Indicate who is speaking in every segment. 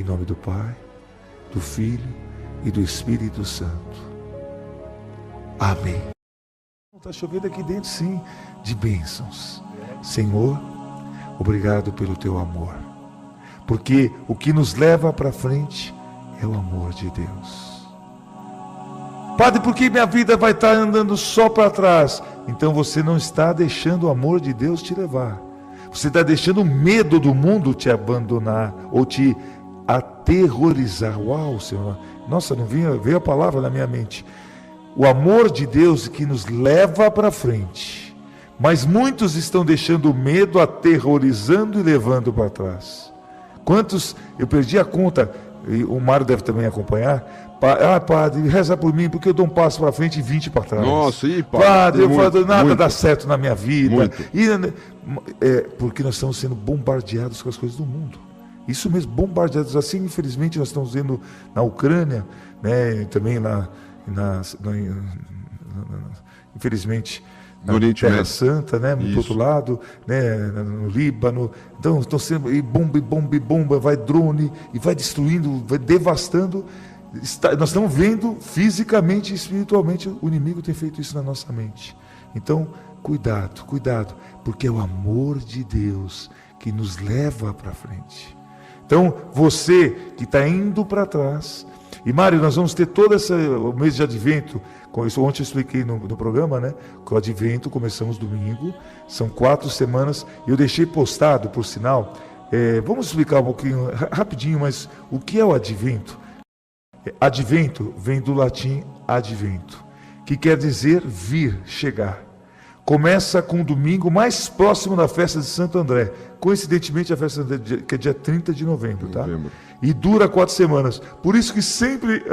Speaker 1: Em nome do Pai, do Filho e do Espírito Santo. Amém. Está chovendo aqui dentro, sim, de bênçãos. Senhor, obrigado pelo teu amor. Porque o que nos leva para frente é o amor de Deus. Padre, por que minha vida vai estar andando só para trás? Então você não está deixando o amor de Deus te levar. Você está deixando o medo do mundo te abandonar ou te aterrorizar. Uau, Senhor. Nossa, não veio a palavra na minha mente. O amor de Deus que nos leva para frente. Mas muitos estão deixando o medo, aterrorizando e levando para trás. Quantos, eu perdi a conta, e o Mário deve também acompanhar. Padre, reza por mim, porque eu dou um passo para frente e 20 para trás.
Speaker 2: Nossa, e padre?
Speaker 1: Padre, eu falo, nada dá certo na minha vida.
Speaker 2: E,
Speaker 1: porque nós estamos sendo bombardeados com as coisas do mundo. Isso mesmo, bombardeados. Assim, infelizmente, nós estamos vendo na Ucrânia, né, também lá, infelizmente, na Terra Santa, né, do outro lado, né, no Líbano. Então, estão sendo, e bomba, vai drone, e vai destruindo, vai devastando. Nós estamos vendo fisicamente e espiritualmente, o inimigo tem feito isso na nossa mente. Então, cuidado, porque é o amor de Deus que nos leva para frente. Então, você que está indo para trás, e Mário, nós vamos ter todo o mês de Advento, com isso ontem eu expliquei no programa, né? Com o Advento, começamos domingo, são 4 semanas, e eu deixei postado, por sinal, vamos explicar um pouquinho, rapidinho, mas o que é o Advento? Advento vem do latim advento, que quer dizer vir, chegar. Começa com o domingo mais próximo da festa de Santo André. Coincidentemente, a festa que é dia 30 de novembro, tá? E dura 4 semanas. Por isso que sempre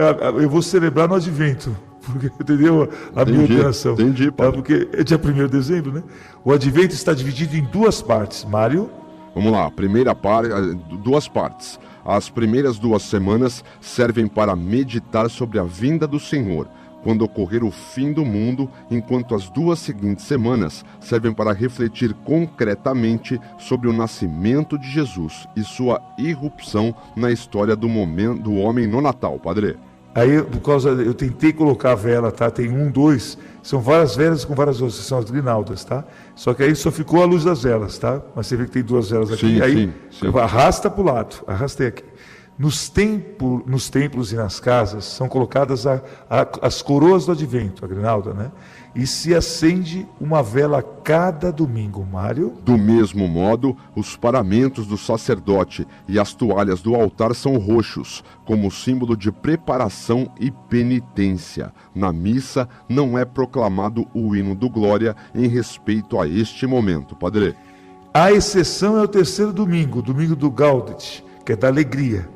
Speaker 1: eu vou celebrar no Advento. Porque, entendeu a minha ordenação?
Speaker 2: Entendi, padre.
Speaker 1: Porque é dia 1º de dezembro, né? O Advento está dividido em 2 partes. Mário?
Speaker 2: Vamos lá, primeira parte, 2 partes. As primeiras 2 semanas servem para meditar sobre a vinda do Senhor, quando ocorrer o fim do mundo, enquanto as 2 seguintes semanas servem para refletir concretamente sobre o nascimento de Jesus e sua irrupção na história do homem no Natal, padre.
Speaker 1: Aí, por causa, eu tentei colocar a vela, tá? Tem 1, 2, são várias velas com várias luzes, são as grinaldas, tá? Só que aí só ficou a luz das velas, tá? Mas você vê que tem 2 velas aqui,
Speaker 2: sim,
Speaker 1: aí
Speaker 2: sim.
Speaker 1: Arrasta para o lado, arrastei aqui. Nos templos e nas casas são colocadas as coroas do Advento, a grinalda, né? E se acende uma vela cada domingo, Mário.
Speaker 2: Do mesmo modo, os paramentos do sacerdote e as toalhas do altar são roxos, como símbolo de preparação e penitência. Na missa não é proclamado o hino do Glória em respeito a este momento, padre.
Speaker 1: A exceção é o 3º domingo, domingo do Gaudete, que é da alegria,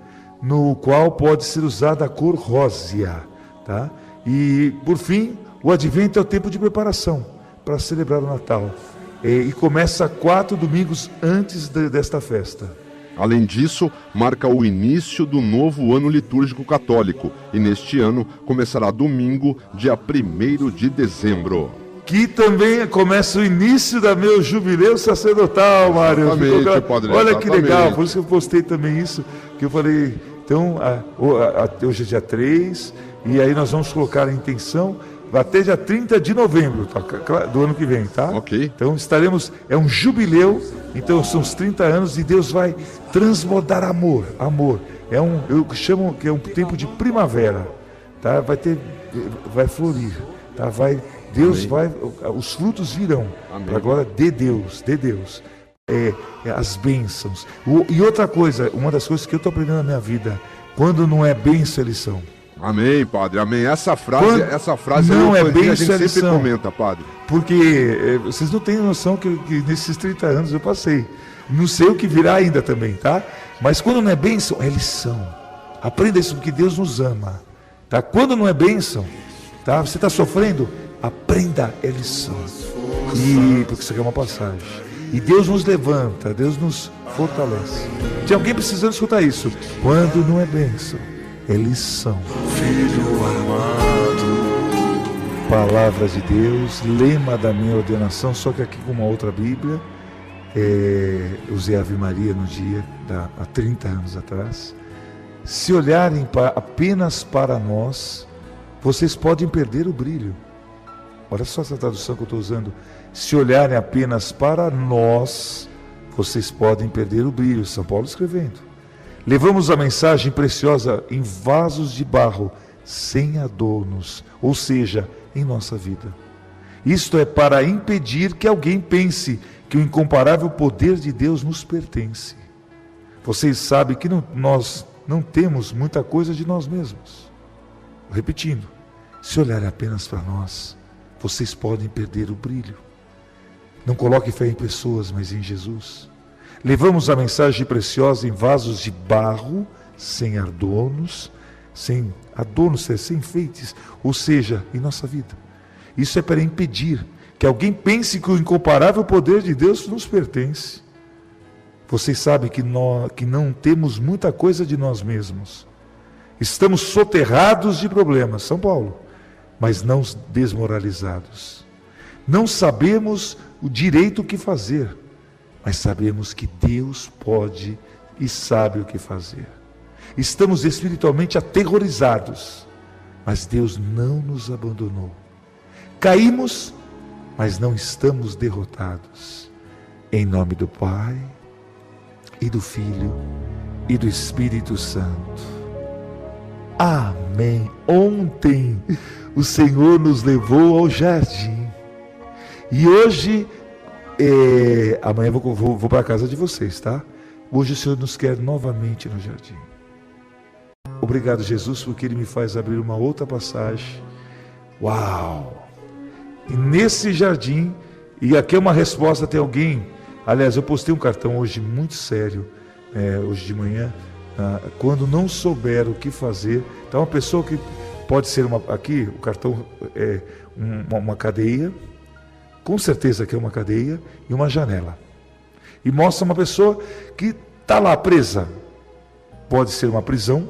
Speaker 1: no qual pode ser usada a cor rósea, tá? E, por fim, o Advento é o tempo de preparação para celebrar o Natal. E começa 4 domingos antes desta festa.
Speaker 2: Além disso, marca o início do novo ano litúrgico católico, e neste ano começará domingo, dia 1º de dezembro.
Speaker 1: Que também começa o início do meu jubileu sacerdotal, Mário.
Speaker 2: Padre,
Speaker 1: olha que legal, por isso que eu postei também isso, que eu falei, então, hoje é dia 3, e aí nós vamos colocar a intenção até dia 30 de novembro do ano que vem, tá?
Speaker 2: Ok.
Speaker 1: Então é um jubileu, então são os 30 anos e Deus vai transbordar amor. Eu chamo que é um tempo de primavera, tá? Vai florir, tá? Deus vai, os frutos virão, para a glória de Deus, as bênçãos. E outra coisa, uma das coisas que eu estou aprendendo na minha vida, quando não é bênção, eles são.
Speaker 2: Amém, padre, amém. Essa frase
Speaker 1: não é bênção,
Speaker 2: a gente sempre comenta, padre.
Speaker 1: Porque vocês não têm noção que nesses 30 anos eu passei. Não sei o que virá ainda também, tá? Mas quando não é bênção, é lição. Aprenda isso, porque Deus nos ama, tá? Quando não é bênção, tá? Você está sofrendo, aprenda, é lição. Porque isso aqui é uma passagem. E Deus nos levanta, Deus nos fortalece. Tem alguém precisando escutar isso. Quando não é bênção, é lição.
Speaker 3: Filho amado,
Speaker 1: Palavra de Deus, lema da minha ordenação, só que aqui com uma outra Bíblia. Usei a Ave Maria no dia, há 30 anos atrás. Se olharem apenas para nós, vocês podem perder o brilho. Olha só essa tradução que eu estou usando. Se olharem apenas para nós, vocês podem perder o brilho. São Paulo escrevendo. Levamos a mensagem preciosa em vasos de barro, sem adornos, ou seja, em nossa vida. Isto é para impedir que alguém pense que o incomparável poder de Deus nos pertence. Vocês sabem que nós não temos muita coisa de nós mesmos. Repetindo, se olharem apenas para nós, vocês podem perder o brilho. Não coloque fé em pessoas, mas em Jesus. Levamos a mensagem preciosa em vasos de barro, sem adornos, sem enfeites, ou seja, em nossa vida. Isso é para impedir que alguém pense que o incomparável poder de Deus nos pertence. Vocês sabem que não temos muita coisa de nós mesmos. Estamos soterrados de problemas, São Paulo, mas não desmoralizados. Não sabemos o direito que fazer, mas sabemos que Deus pode e sabe o que fazer. Estamos espiritualmente aterrorizados, mas Deus não nos abandonou. Caímos, mas não estamos derrotados. Em nome do Pai, e do Filho, e do Espírito Santo. Amém. Ontem o Senhor nos levou ao jardim. E hoje, amanhã vou para a casa de vocês, tá? Hoje o Senhor nos quer novamente no jardim. Obrigado, Jesus, porque Ele me faz abrir uma outra passagem. Uau! E nesse jardim, e aqui é uma resposta, tem alguém, aliás, eu postei um cartão hoje muito sério, hoje de manhã, quando não souber o que fazer, então uma pessoa que pode ser aqui o cartão é uma cadeia, com certeza que é uma cadeia, e uma janela. E mostra uma pessoa que está lá presa, pode ser uma prisão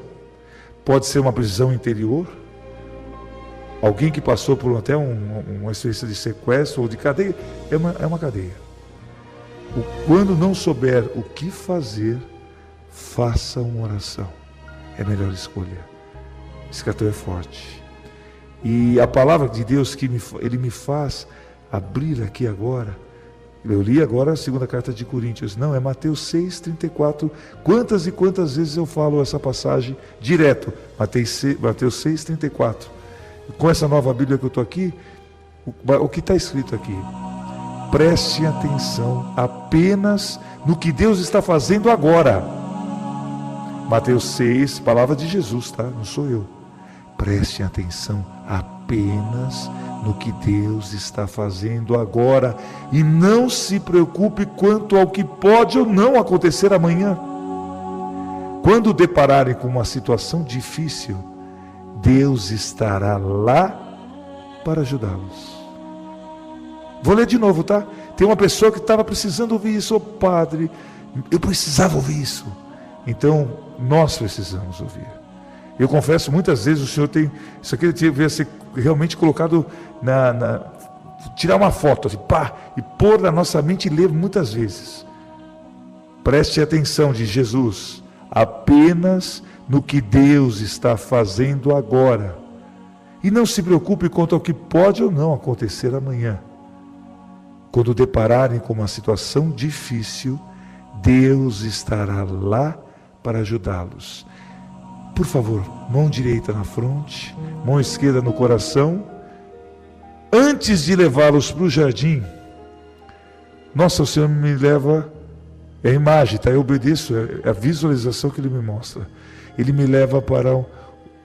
Speaker 1: interior, alguém que passou por até uma experiência de sequestro ou de cadeia, é uma cadeia. Quando não souber o que fazer, faça uma oração. É a melhor escolha. Esse cartão é forte. E a palavra de Deus que Ele me faz abrir aqui agora, eu li agora a segunda carta de Coríntios, não, é Mateus 6,34, quantas e quantas vezes eu falo essa passagem direto, Mateus 6,34, com essa nova Bíblia que eu estou aqui, o que está escrito aqui? Preste atenção apenas no que Deus está fazendo agora. Mateus 6, palavra de Jesus, tá? Não sou eu. Preste atenção apenas no que Deus está fazendo agora e não se preocupe quanto ao que pode ou não acontecer amanhã. Quando depararem com uma situação difícil, Deus estará lá para ajudá-los. Vou ler de novo, tá? Tem uma pessoa que estava precisando ouvir isso. Padre, eu precisava ouvir isso. Então, nós precisamos ouvir. Eu confesso, muitas vezes o Senhor tem... Isso aqui devia ser realmente colocado tirar uma foto, assim, pá, e pôr na nossa mente e ler muitas vezes. Preste atenção, diz Jesus, apenas no que Deus está fazendo agora. E não se preocupe quanto ao que pode ou não acontecer amanhã. Quando depararem com uma situação difícil, Deus estará lá para ajudá-los. Por favor, mão direita na fronte, mão esquerda no coração. Antes de levá-los para o jardim, nossa, o Senhor me leva, é a imagem, tá? Eu obedeço, é a visualização que Ele me mostra. Ele me leva para...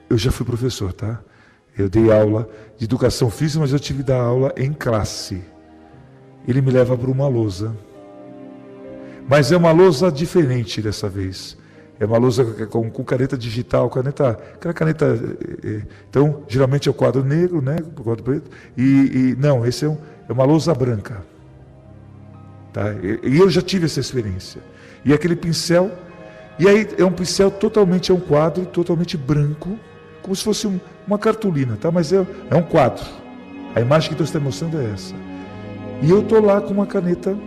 Speaker 1: Eu já fui professor, tá? Eu dei aula de educação física, mas eu tive que dar aula em classe. Ele me leva para uma lousa. Mas é uma lousa diferente dessa vez. É uma lousa com caneta digital, aquela caneta... Então, geralmente é o quadro negro, né? O quadro preto. Não, esse é uma lousa branca. Tá? E eu já tive essa experiência. E aquele pincel... E aí é um pincel totalmente, é um quadro totalmente branco, como se fosse uma cartolina, tá? Mas é um quadro. A imagem que Deus está mostrando é essa. E eu estou lá com uma caneta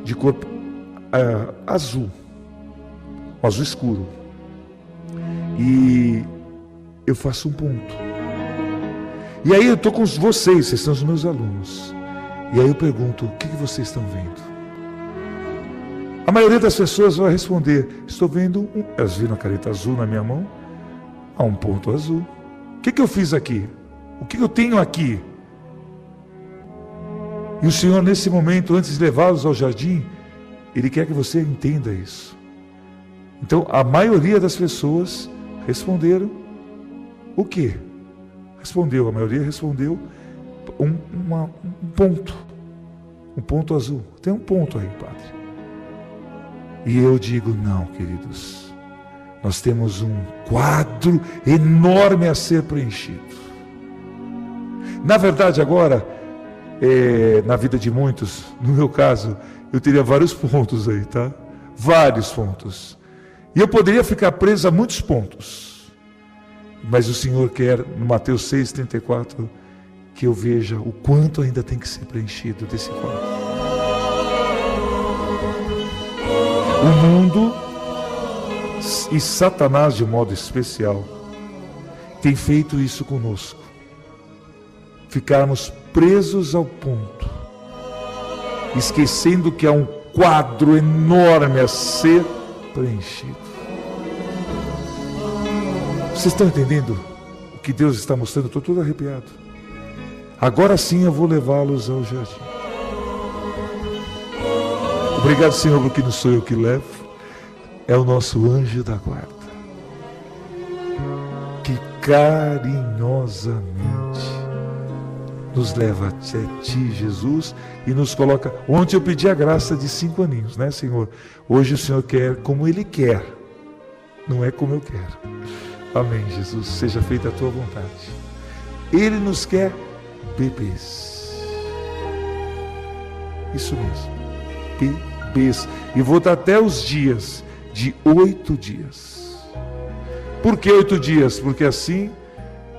Speaker 1: de cor azul, um azul escuro. e eu faço um ponto. E aí eu estou com vocês são os meus alunos. E aí eu pergunto, o que vocês estão vendo? A maioria das pessoas vai responder, estou vendo elas viram a caneta azul na minha mão, há um ponto azul. O que eu fiz aqui? O que eu tenho aqui? E o Senhor, nesse momento, antes de levá-los ao jardim, Ele quer que você entenda isso. Então, a maioria das pessoas responderam o quê? A maioria respondeu um ponto. Um ponto azul. Tem um ponto aí, Padre. E eu digo, não, queridos. Nós temos um quadro enorme a ser preenchido. Na verdade, agora, na vida de muitos, no meu caso, eu teria vários pontos aí, tá? Vários pontos. E eu poderia ficar preso a muitos pontos. Mas o Senhor quer, no Mateus 6,34, que eu veja o quanto ainda tem que ser preenchido desse quadro. O mundo e Satanás, de modo especial, tem feito isso conosco. Ficarmos presos ao ponto, esquecendo que há um quadro enorme a ser preenchido. Vocês estão entendendo o que Deus está mostrando? Estou todo arrepiado. Agora sim eu vou levá-los ao jardim. Obrigado, Senhor, porque não sou eu que levo, é o nosso anjo da guarda, que carinhosamente nos leva até Ti, Jesus, e nos coloca. Ontem eu pedi a graça de 5 aninhos, né, Senhor? Hoje o Senhor quer como Ele quer, não é como eu quero. Amém, Jesus, seja feita a Tua vontade. Ele nos quer bebês. Isso mesmo, bebês. E vou dar até os dias de 8 dias. Por que 8 dias? Porque assim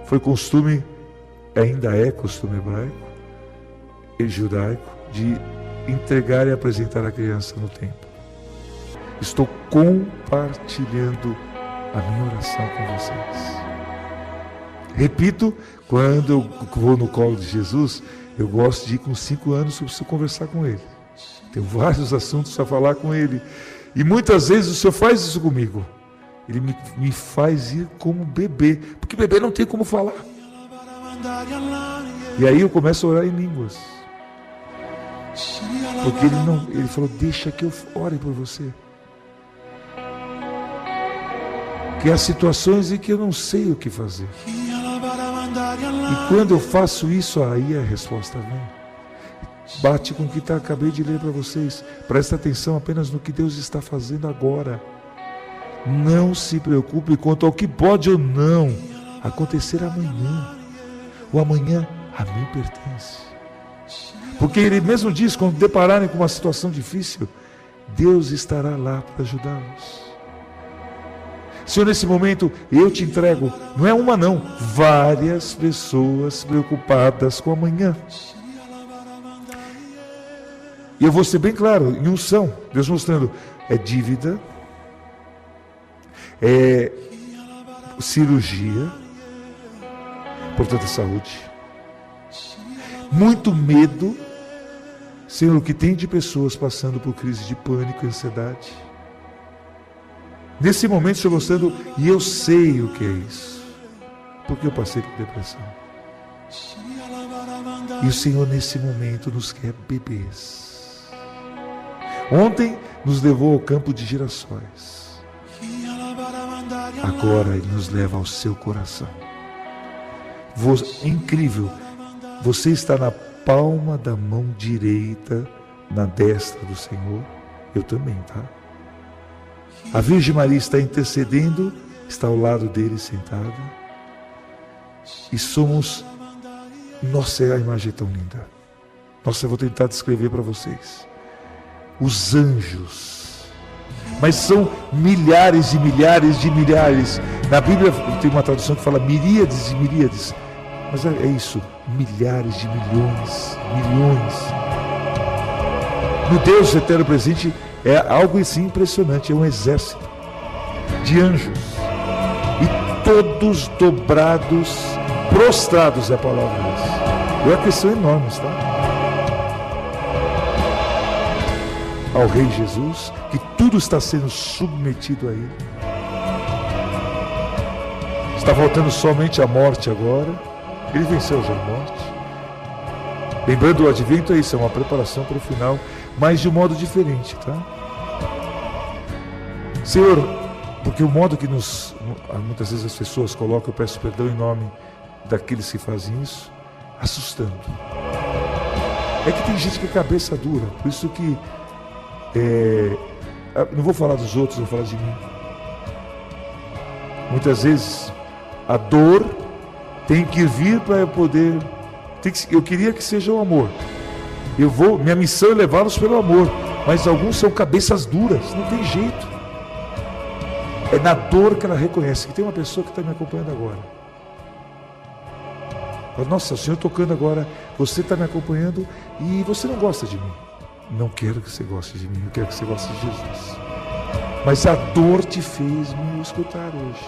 Speaker 1: foi costume, ainda é costume hebraico e judaico, de entregar e apresentar a criança no templo. Estou compartilhando a minha oração com vocês. Repito, quando eu vou no colo de Jesus, eu gosto de ir com 5 anos, eu preciso conversar com Ele. Tenho vários assuntos para falar com Ele. E muitas vezes o Senhor faz isso comigo. Ele me faz ir como bebê, porque bebê não tem como falar. E aí eu começo a orar em línguas. Porque ele falou, deixa que eu ore por você. Que há situações em que eu não sei o que fazer. E quando eu faço isso, aí a resposta vem. Bate com o que acabei de ler para vocês. Presta atenção apenas no que Deus está fazendo agora. Não se preocupe quanto ao que pode ou não acontecer amanhã. O amanhã a mim pertence. Porque Ele mesmo diz, quando depararem com uma situação difícil, Deus estará lá para ajudá-los. Senhor, nesse momento eu te entrego, não é uma não, várias pessoas preocupadas com amanhã. E eu vou ser bem claro, em unção, Deus mostrando, é dívida, é cirurgia, portanto, saúde, muito medo, Senhor, o que tem de pessoas passando por crise de pânico e ansiedade. Nesse momento, Senhor, mostrando, e eu sei o que é isso, porque eu passei por depressão. E o Senhor, nesse momento, nos quer bebês. Ontem, nos levou ao campo de girassóis. Agora, Ele nos leva ao seu coração. Incrível, você está na palma da mão direita, na destra do Senhor. Eu também, tá? A Virgem Maria está intercedendo, está ao lado dele sentada. E somos... Nossa, a imagem é tão linda. Nossa, eu vou tentar descrever para vocês. Os anjos. Mas são milhares e milhares de milhares. Na Bíblia tem uma tradução que fala miríades e miríades. Mas é isso, milhares de milhões, milhões. No Deus eterno presente é algo assim impressionante, é um exército de anjos. E todos dobrados, prostrados é a palavra essa. E uma questão enorme, tá? Ao Rei Jesus, que tudo está sendo submetido a Ele. Está faltando somente a morte agora. Ele venceu já a morte. Lembrando, o advento é isso, é uma preparação para o final, mas de um modo diferente, tá? Senhor, porque o modo que muitas vezes as pessoas colocam, eu peço perdão em nome daqueles que fazem isso, assustando. É que tem gente que é cabeça dura, por isso que não vou falar dos outros, vou falar de mim. Muitas vezes a dor tem que vir para eu poder. Eu queria que seja o amor. Minha missão é levá-los pelo amor. Mas alguns são cabeças duras, não tem jeito. É na dor que ela reconhece que tem uma pessoa que está me acompanhando agora. Nossa, o Senhor tocando agora, você está me acompanhando e você não gosta de mim. Não quero que você goste de mim, eu quero que você goste de Jesus. Mas a dor te fez me escutar hoje.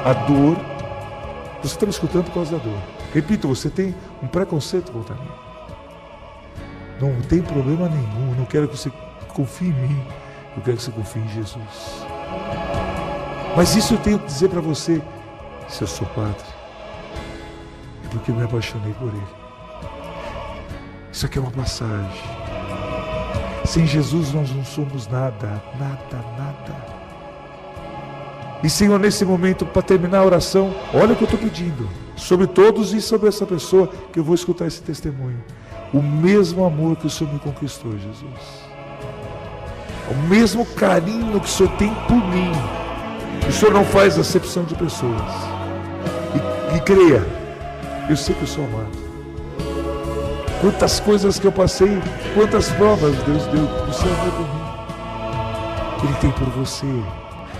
Speaker 1: A dor, você está me escutando por causa da dor. Repito, você tem um preconceito contra mim. Não tem problema nenhum, eu não quero que você confie em mim, eu quero que você confie em Jesus. Mas isso eu tenho que dizer para você, se eu sou padre, é porque eu me apaixonei por Ele. Isso aqui é uma passagem. Sem Jesus nós não somos nada, nada, nada. E Senhor, nesse momento, para terminar a oração, olha o que eu estou pedindo. Sobre todos e sobre essa pessoa que eu vou escutar esse testemunho. O mesmo amor que o Senhor me conquistou, Jesus. O mesmo carinho que o Senhor tem por mim. O Senhor não faz acepção de pessoas. E creia, eu sei que eu sou amado. Quantas coisas que eu passei, quantas provas Deus deu, o Senhor deu por mim. Ele tem por você.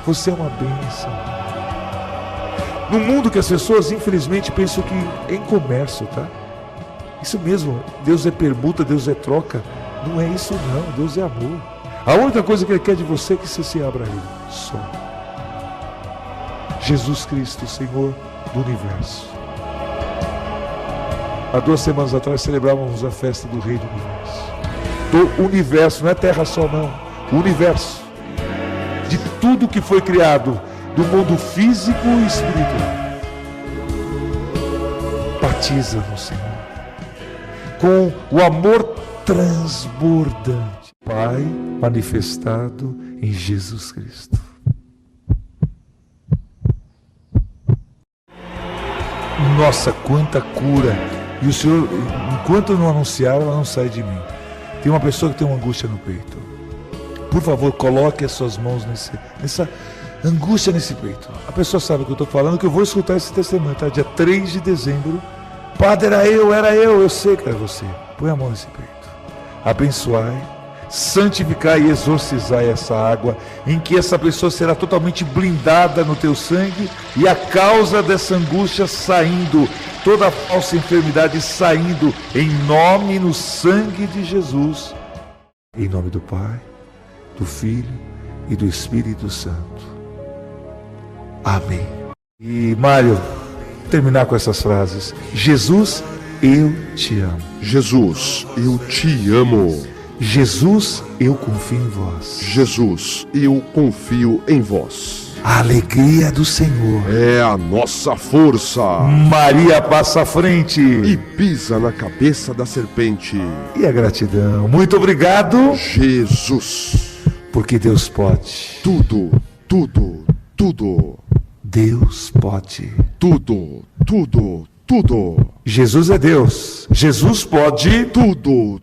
Speaker 1: Você é uma bênção. No mundo que as pessoas infelizmente pensam que é em comércio, tá? Isso mesmo, Deus é permuta, Deus é troca. Não é isso não, Deus é amor. A única coisa que Ele quer de você é que você se abra a Ele, só. Jesus Cristo, Senhor do Universo. Há 2 semanas atrás celebrávamos a festa do Rei do Universo. Do Universo, não é terra só não, o Universo. De tudo que foi criado, do mundo físico e espiritual. Batiza-nos, Senhor, com o amor transbordante, Pai manifestado em Jesus Cristo. Nossa, quanta cura! E o Senhor, enquanto eu não anunciar, ela não sai de mim. Tem uma pessoa que tem uma angústia no peito. Por favor, coloque as suas mãos nessa angústia nesse peito. A pessoa sabe o que eu estou falando, que eu vou escutar esse testemunho, tá? Dia 3 de dezembro. Padre, era eu sei que era você. Põe a mão nesse peito. Abençoai, santificai e exorcizai essa água, em que essa pessoa será totalmente blindada no teu sangue, e a causa dessa angústia saindo, toda a falsa enfermidade saindo, em nome, no sangue de Jesus. Em nome do Pai, do Filho e do Espírito Santo. Amém. E Mário, terminar com essas frases. Jesus, eu te amo.
Speaker 2: Jesus, eu te amo.
Speaker 1: Jesus, eu confio em vós.
Speaker 2: Jesus, eu confio em vós.
Speaker 1: A alegria do Senhor
Speaker 2: é a nossa força.
Speaker 1: Maria passa à frente
Speaker 2: e pisa na cabeça da serpente.
Speaker 1: E a gratidão. Muito obrigado,
Speaker 2: Jesus.
Speaker 1: Porque Deus pode.
Speaker 2: Tudo, tudo, tudo.
Speaker 1: Deus pode.
Speaker 2: Tudo, tudo, tudo.
Speaker 1: Jesus é Deus. Jesus pode
Speaker 2: tudo.